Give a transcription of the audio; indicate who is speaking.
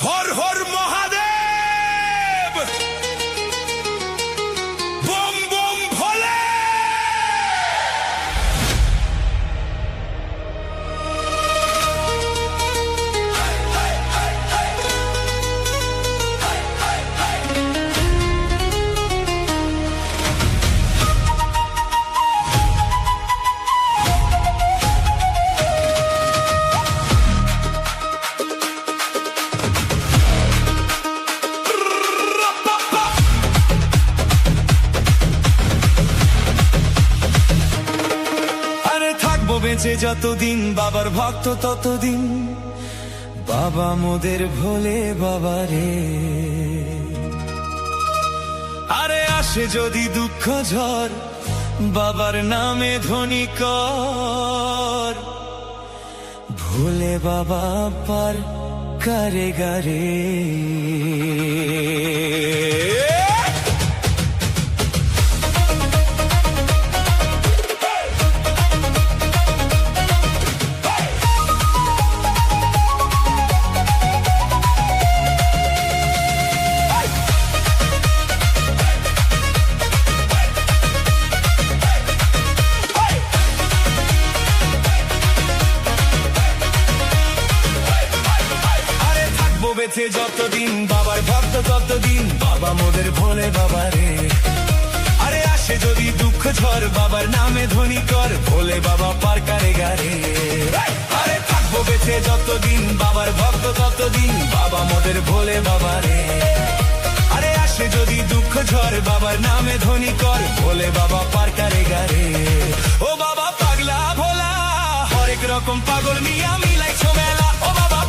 Speaker 1: Har Har Mahadev, bomb bomb ভোলে। বেঁচে যতদিন বাবার ভক্ত ততদিন, বাবা মোদের ভোলে বাবা রে। আরে আসে যদি দুঃখ ঝড়, বাবার নামে ধ্বনি কর, ভোলে বাবা পার করে গারে। বেঁচে যতদিন বাবার ভক্ত ততদিন, বাবা মোদের ভোলে বাবা রে। আরে আসে যদি দুঃখ ঝড়, বাবার নামে ধ্বনি কর, ভোলে বাবা পার করে গারে। আরে থাকবো বেঁচে যতদিন বাবার ভক্ত ততদিন, বাবা মোদের ভোলে বাবা রে। আরে আসে যদি দুঃখ ঝড়, বাবার নামে ধ্বনি কর, ভোলে বাবা পার করে গারে। ও বাবা পাগলা ভোলা, হরেক রকম পাগল মিয়া মিলাইছো মেলা। ও বাবা